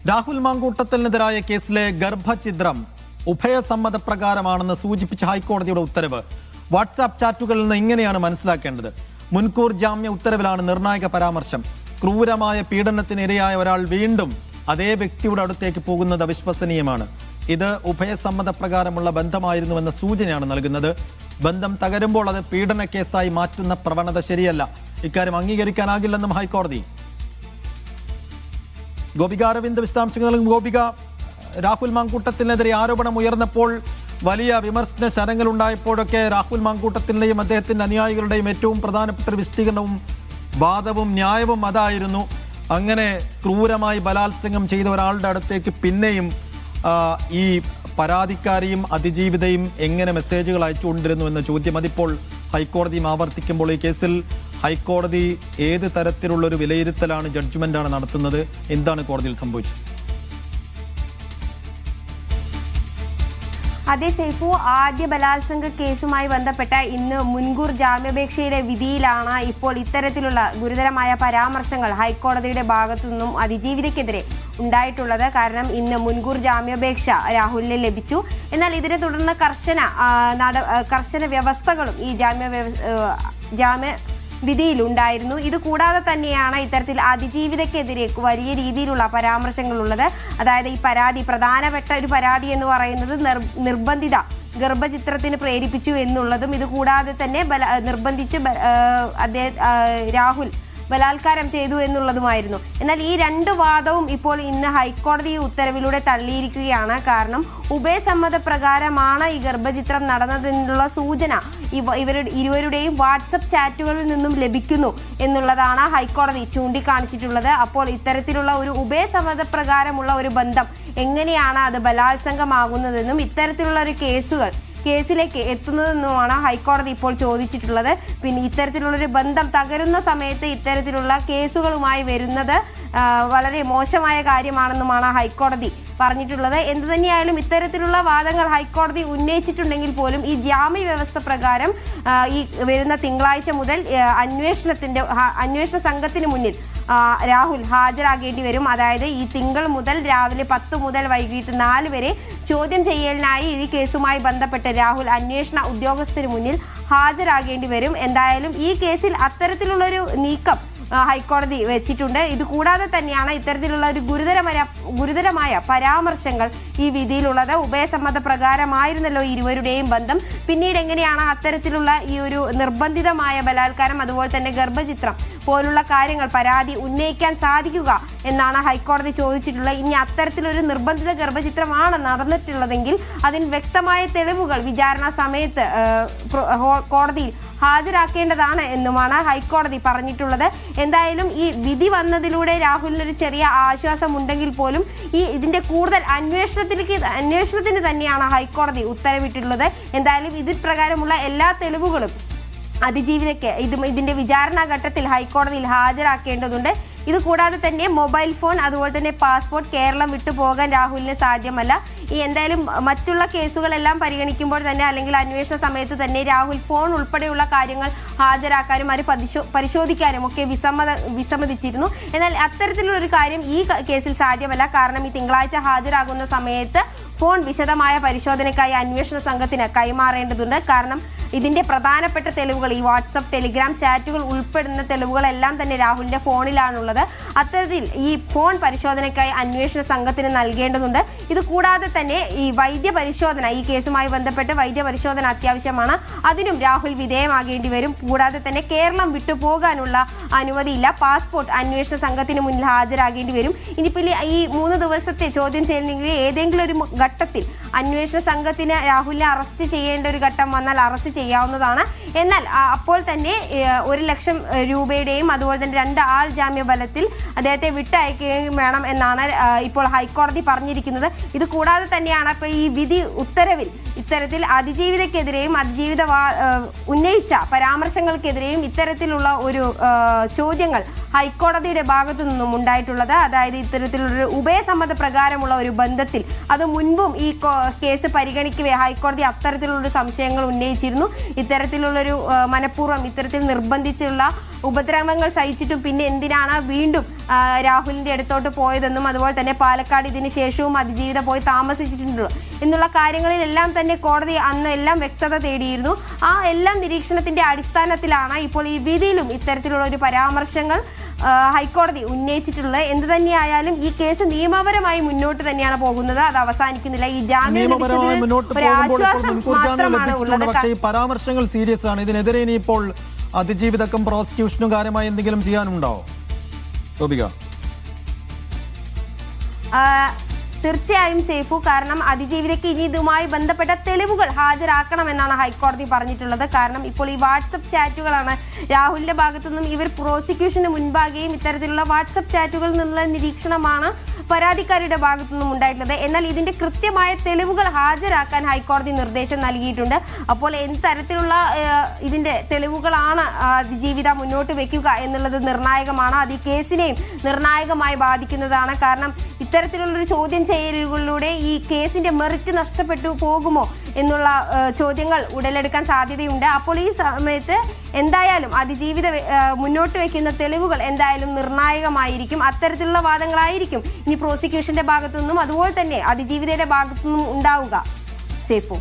രാഹുൽ മാങ്കൂട്ടത്തിനെതിരായ കേസിലെ ഗർഭഛിദ്രം ഉഭയസമ്മതപ്രകാരമാണെന്ന് സൂചിപ്പിച്ച ഹൈക്കോടതിയുടെ ഉത്തരവ് വാട്സാപ്പ് ചാറ്റുകളിൽ നിന്ന് ഇങ്ങനെയാണ് മനസ്സിലാക്കേണ്ടത്. മുൻകൂർ ജാമ്യ ഉത്തരവിലാണ് നിർണായക പരാമർശം. ക്രൂരമായ പീഡനത്തിന് ഇരയായ ഒരാൾ വീണ്ടും അതേ വ്യക്തിയുടെ അടുത്തേക്ക് പോകുന്നത് അവിശ്വസനീയമാണ്. ഇത് ഉഭയസമ്മതപ്രകാരമുള്ള ബന്ധമായിരുന്നുവെന്ന സൂചനയാണ് നൽകുന്നത്. ബന്ധം തകരുമ്പോൾ അത് പീഡന കേസായി മാറ്റുന്ന പ്രവണത ശരിയല്ല. ഇക്കാര്യം അംഗീകരിക്കാനാകില്ലെന്നും ഹൈക്കോടതി. ഗോപിക അരവിന്ദ് വിശദാംശങ്ങൾ നൽകും. ഗോപിക, രാഹുൽ മാങ്കൂട്ടത്തിനെതിരെ ആരോപണം ഉയർന്നപ്പോൾ വലിയ വിമർശന ശരങ്ങൾ ഉണ്ടായപ്പോഴൊക്കെ രാഹുൽ മാങ്കൂട്ടത്തിൻ്റെയും അദ്ദേഹത്തിൻ്റെ അനുയായികളുടെയും ഏറ്റവും പ്രധാനപ്പെട്ട ഒരു വിശദീകരണവും വാദവും ന്യായവും അതായിരുന്നു. അങ്ങനെ ക്രൂരമായി ബലാത്സംഗം ചെയ്ത ഒരാളുടെ അടുത്തേക്ക് പിന്നെയും ഈ പരാതിക്കാരിയും അതിജീവിതയും എങ്ങനെ മെസ്സേജുകൾ അയച്ചുകൊണ്ടിരുന്നു എന്ന ചോദ്യം അതിപ്പോൾ ഹൈക്കോടതിയും ആവർത്തിക്കുമ്പോൾ ഈ കേസിൽ ഹൈക്കോടതി ഏത് തരത്തിലുള്ളൊരു വിലയിരുത്തലാണ്, ജഡ്ജ്മെന്റാണ് നടത്തുന്നത്? എന്താണ് കോടതിയിൽ സംഭവിച്ചത്? അതേ സൈഫു, ആദ്യ ബലാത്സംഗ കേസുമായി ബന്ധപ്പെട്ട ഇന്ന് മുൻകൂർ ജാമ്യാപേക്ഷയുടെ വിധിയിലാണ് ഇപ്പോൾ ഇത്തരത്തിലുള്ള ഗുരുതരമായ പരാമർശങ്ങൾ ഹൈക്കോടതിയുടെ ഭാഗത്തു നിന്നും അതിജീവിതയ്ക്കെതിരെ ഉണ്ടായിട്ടുള്ളത്. കാരണം ഇന്ന് മുൻകൂർ ജാമ്യാപേക്ഷ രാഹുലിന് ലഭിച്ചു. എന്നാൽ ഇതിനെ തുടർന്ന് കർശന വ്യവസ്ഥകളും ഈ ജാമ്യ വിധിയിലുണ്ടായിരുന്നു. ഇത് കൂടാതെ തന്നെയാണ് ഇത്തരത്തിൽ അതിജീവിതയ്ക്കെതിരെ വലിയ രീതിയിലുള്ള പരാമർശങ്ങളുള്ളത്. അതായത് ഈ പരാതി, പ്രധാനപ്പെട്ട ഒരു പരാതി എന്ന് പറയുന്നത് നിർബന്ധിത ഗർഭചിത്രത്തിന് പ്രേരിപ്പിച്ചു എന്നുള്ളതും, ഇത് കൂടാതെ തന്നെ നിർബന്ധിച്ച് രാഹുൽ ബലാത്കാരം ചെയ്തു എന്നുള്ളതുമായിരുന്നു. എന്നാൽ ഈ രണ്ട് വാദവും ഇപ്പോൾ ഇന്ന് ഹൈക്കോടതി ഉത്തരവിലൂടെ തള്ളിയിരിക്കുകയാണ്. കാരണം ഉഭയസമ്മതപ്രകാരമാണ് ഈ ഗർഭചിത്രം നടന്നതിനുള്ള സൂചന ഇരുവരുടെയും വാട്സപ്പ് ചാറ്റുകളിൽ നിന്നും ലഭിക്കുന്നു എന്നുള്ളതാണ് ഹൈക്കോടതി ചൂണ്ടിക്കാണിച്ചിട്ടുള്ളത്. അപ്പോൾ ഇത്തരത്തിലുള്ള ഒരു ഉഭയസമ്മതപ്രകാരമുള്ള ഒരു ബന്ധം എങ്ങനെയാണ് അത് ബലാത്സംഗമാകുന്നതെന്നും ഇത്തരത്തിലുള്ള ഒരു കേസിലേക്ക് എത്തുന്നതെന്നുമാണ് ഹൈക്കോടതി ഇപ്പോൾ ചോദിച്ചിട്ടുള്ളത്. പിന്നെ ഇത്തരത്തിലുള്ളൊരു ബന്ധം തകരുന്ന സമയത്ത് ഇത്തരത്തിലുള്ള കേസുകളുമായി വരുന്നത് വളരെ മോശമായ കാര്യമാണെന്നുമാണ് ഹൈക്കോടതി പറഞ്ഞിട്ടുള്ളത്. എന്തു തന്നെയായാലും ഇത്തരത്തിലുള്ള വാദങ്ങൾ ഹൈക്കോടതി ഉന്നയിച്ചിട്ടുണ്ടെങ്കിൽ പോലും ഈ ജാമ്യ വ്യവസ്ഥ പ്രകാരം ഈ വരുന്ന തിങ്കളാഴ്ച മുതൽ അന്വേഷണ സംഘത്തിന് മുന്നിൽ രാഹുൽ ഹാജരാകേണ്ടി വരും. അതായത് ഈ തിങ്കൾ മുതൽ രാവിലെ 10 മുതൽ വൈകിട്ട് 4 വരെ ചോദ്യം ചെയ്യലിനായി ഈ കേസുമായി ബന്ധപ്പെട്ട് രാഹുൽ അന്വേഷണ ഉദ്യോഗസ്ഥന് മുന്നിൽ ഹാജരാകേണ്ടി വരും. എന്തായാലും ഈ കേസിൽ അത്തരത്തിലുള്ളൊരു നീക്കം ഹൈക്കോടതി വെച്ചിട്ടുണ്ട്. ഇത് കൂടാതെ തന്നെയാണ് ഇത്തരത്തിലുള്ള ഒരു ഗുരുതരമായ പരാമർശങ്ങൾ ഈ വിധിയിലുള്ളത്. ഉഭയസമ്മത പ്രകാരമായിരുന്നല്ലോ ഇരുവരുടെയും ബന്ധം. പിന്നീട് എങ്ങനെയാണ് അത്തരത്തിലുള്ള ഈ ഒരു നിർബന്ധിതമായ ബലാത്കാരം, അതുപോലെ തന്നെ ഗർഭചിത്രം പോലുള്ള കാര്യങ്ങൾ പരാതി ഉന്നയിക്കാൻ സാധിക്കുക എന്നാണ് ഹൈക്കോടതി ചോദിച്ചിട്ടുള്ളത്. ഇനി അത്തരത്തിലൊരു നിർബന്ധിത ഗർഭചിത്രമാണ് നടന്നിട്ടുള്ളതെങ്കിൽ അതിന് വ്യക്തമായ തെളിവുകൾ വിചാരണ സമയത്ത് കോടതിയിൽ ഹാജരാക്കേണ്ടതാണ് എന്നുമാണ് ഹൈക്കോടതി പറഞ്ഞിട്ടുള്ളത്. എന്തായാലും ഈ വിധി വന്നതിലൂടെ രാഹുലിനൊരു ചെറിയ ആശ്വാസം ഉണ്ടെങ്കിൽ പോലും ഇതിന്റെ കൂടുതൽ അന്വേഷണത്തിന് തന്നെയാണ് ഹൈക്കോടതി ഉത്തരവിട്ടിട്ടുള്ളത്. എന്തായാലും ഇതിൽ പ്രകാരമുള്ള എല്ലാ തെളിവുകളും അതിജീവിതയ്ക്ക് ഇതിന്റെ വിചാരണ ഘട്ടത്തിൽ ഹൈക്കോടതിയിൽ ഹാജരാക്കേണ്ടതുണ്ട്. ഇത് കൂടാതെ തന്നെ മൊബൈൽ ഫോൺ, അതുപോലെ തന്നെ പാസ്പോർട്ട് കേരളം വിട്ടുപോകാൻ രാഹുലിന് സാധ്യമല്ല. എന്തായാലും മറ്റുള്ള കേസുകളെല്ലാം പരിഗണിക്കുമ്പോൾ തന്നെ, അല്ലെങ്കിൽ അന്വേഷണ സമയത്ത് തന്നെ രാഹുൽ ഫോൺ ഉൾപ്പെടെയുള്ള കാര്യങ്ങൾ ഹാജരാക്കാനും അത് പരിശോധിക്കാനും ഒക്കെ വിസമ്മതിച്ചിരുന്നു. എന്നാൽ അത്തരത്തിലുള്ള ഒരു കാര്യം ഈ കേസിൽ സാധ്യമല്ല. കാരണം ഈ തിങ്കളാഴ്ച ഹാജരാകുന്ന സമയത്ത് ഫോൺ വിശദമായ പരിശോധനയ്ക്കായി അന്വേഷണ സംഘത്തിന് കൈമാറേണ്ടതുണ്ട്. കാരണം ഇതിന്റെ പ്രധാനപ്പെട്ട തെളിവുകൾ, ഈ വാട്സപ്പ്, ടെലിഗ്രാം ചാറ്റുകൾ ഉൾപ്പെടുന്ന തെളിവുകളെല്ലാം തന്നെ രാഹുലിന്റെ ഫോണിലാണുള്ളത്. അത്തരത്തിൽ ഈ ഫോൺ പരിശോധനയ്ക്കായി അന്വേഷണ സംഘത്തിന് നൽകേണ്ടതുണ്ട്. ഇത് കൂടാതെ തന്നെ ഈ വൈദ്യപരിശോധന, ഈ കേസുമായി ബന്ധപ്പെട്ട് വൈദ്യപരിശോധന അത്യാവശ്യമാണ്. അതിനും രാഹുൽ വിധേയമാകേണ്ടി വരും. കൂടാതെ തന്നെ കേരളം വിട്ടുപോകാനുള്ള അനുമതിയില്ല. പാസ്പോർട്ട് അന്വേഷണ സംഘത്തിന് മുന്നിൽ ഹാജരാകേണ്ടി വരും. ഇനിയിപ്പോൾ ഈ 3 ദിവസത്തെ ചോദ്യം ചെയ്യണമെങ്കിൽ ഏതെങ്കിലും ഒരു ഘട്ടത്തിൽ അന്വേഷണ സംഘത്തിന് രാഹുലിനെ അറസ്റ്റ് ചെയ്യേണ്ട ഒരു ഘട്ടം വന്നാൽ അറസ്റ്റ് ചെയ്യാവുന്നതാണ്. എന്നാൽ അപ്പോൾ തന്നെ 1 ലക്ഷം രൂപയുടെയും അതുപോലെ തന്നെ 2 ആൾ ജാമ്യ ബലത്തിൽ അദ്ദേഹത്തെ വിട്ടയക്കുകയും വേണം എന്നാണ് ഇപ്പോൾ ഹൈക്കോടതി പറഞ്ഞിരിക്കുന്നത്. ഇത് കൂടാതെ തന്നെയാണ് ഇപ്പോൾ ഈ വിധി ഉത്തരവിൽ ഇത്തരത്തിൽ അതിജീവിതയ്ക്കെതിരെയും അതിജീവിത ഉന്നയിച്ച പരാമർശങ്ങൾക്കെതിരെയും ഇത്തരത്തിലുള്ള ഒരു ചോദ്യങ്ങൾ ഹൈക്കോടതിയുടെ ഭാഗത്തു നിന്നും ഉണ്ടായിട്ടുള്ളത്. അതായത് ഇത്തരത്തിലുള്ള ഉഭയസമ്മത പ്രകാരമുള്ള ഒരു ബന്ധത്തിൽ, അത് മുൻപും ഈ കേസ് പരിഗണിക്കവേ ഹൈക്കോടതി അത്തരത്തിലുള്ള സംശയങ്ങൾ ഉന്നയിച്ചിരുന്നു. ഇത്തരത്തിലുള്ള ഇത്തരത്തിലുള്ളൊരു മനഃപൂർവ്വം ഇത്തരത്തിൽ നിർബന്ധിച്ചുള്ള ഉപദ്രവങ്ങൾ സഹിച്ചിട്ടും പിന്നെ എന്തിനാണ് വീണ്ടും രാഹുലിന്റെ അടുത്തോട്ട് പോയതെന്നും അതുപോലെ തന്നെ പാലക്കാട് ഇതിന് ശേഷവും അതിജീവിത പോയി താമസിച്ചിട്ടുണ്ടല്ലോ എന്നുള്ള കാര്യങ്ങളിലെല്ലാം തന്നെ കോടതി അന്ന് എല്ലാം വ്യക്തത തേടിയിരുന്നു. ആ എല്ലാം നിരീക്ഷണത്തിന്റെ അടിസ്ഥാനത്തിലാണ് ഇപ്പോൾ ഈ വിധിയിലും ഇത്തരത്തിലുള്ള ഒരു പരാമർശങ്ങൾ ഹൈക്കോടതി ഉന്നയിച്ചിട്ടുള്ളത്. എന്ത് തന്നെയായാലും ഈ കേസ് നിയമപരമായി മുന്നോട്ട് തന്നെയാണ് പോകുന്നത്, അത് അവസാനിക്കുന്നില്ല. ഈ ജാമ്യം മാത്രമാണ് ഉള്ളത്. പക്ഷേ ഈ പരാമർശങ്ങൾ സീരിയസ് ആണ്. ഇതിനെതിരെ ഇനിയിപ്പോൾ അതിജീവിതക്കും പ്രോസിക്യൂഷനും കാര്യമായി എന്തെങ്കിലും ചെയ്യാനുണ്ടാവോ ഗോപിക? തീർച്ചയായും സേഫു, കാരണം അതിജീവിതയ്ക്ക് ഇനി ഇതുമായി ബന്ധപ്പെട്ട തെളിവുകൾ ഹാജരാക്കണമെന്നാണ് ഹൈക്കോടതി പറഞ്ഞിട്ടുള്ളത്. കാരണം ഇപ്പോൾ ഈ വാട്സപ്പ് ചാറ്റുകളാണ് രാഹുലിന്റെ ഭാഗത്തുനിന്നും ഇവർ പ്രോസിക്യൂഷന് മുൻപാകെയും ഇത്തരത്തിലുള്ള വാട്സപ്പ് ചാറ്റുകളിൽ നിന്നുള്ള നിരീക്ഷണമാണ് പരാതിക്കാരുടെ ഭാഗത്തുനിന്നും ഉണ്ടായിട്ടുള്ളത്. എന്നാൽ ഇതിന്റെ കൃത്യമായ തെളിവുകൾ ഹാജരാക്കാൻ ഹൈക്കോടതി നിർദ്ദേശം നൽകിയിട്ടുണ്ട്. അപ്പോൾ എന്ത് തരത്തിലുള്ള ഇതിന്റെ തെളിവുകളാണ് അതിജീവിത മുന്നോട്ട് വെക്കുക എന്നുള്ളത് നിർണായകമാണ്. അത് ഈ കേസിനെയും നിർണായകമായി ബാധിക്കുന്നതാണ്. കാരണം ഇത്തരത്തിലുള്ളൊരു ചോദ്യം ചെയ്യലുകളിലൂടെ ഈ കേസിന്റെ മെറിറ്റ് നഷ്ടപ്പെട്ടു പോകുമോ എന്നുള്ള ചോദ്യങ്ങൾ ഉടലെടുക്കാൻ സാധ്യതയുണ്ട്. അപ്പോൾ ഈ സമയത്ത് എന്തായാലും അതിജീവിത മുന്നോട്ട് വയ്ക്കുന്ന തെളിവുകൾ എന്തായാലും നിർണായകമായിരിക്കും. അത്തരത്തിലുള്ള വാദങ്ങളായിരിക്കും ഇനി പ്രോസിക്യൂഷന്റെ ഭാഗത്തുനിന്നും അതുപോലെ തന്നെ അതിജീവിതയുടെ ഭാഗത്തുനിന്നും ഉണ്ടാവുക. സേഫു.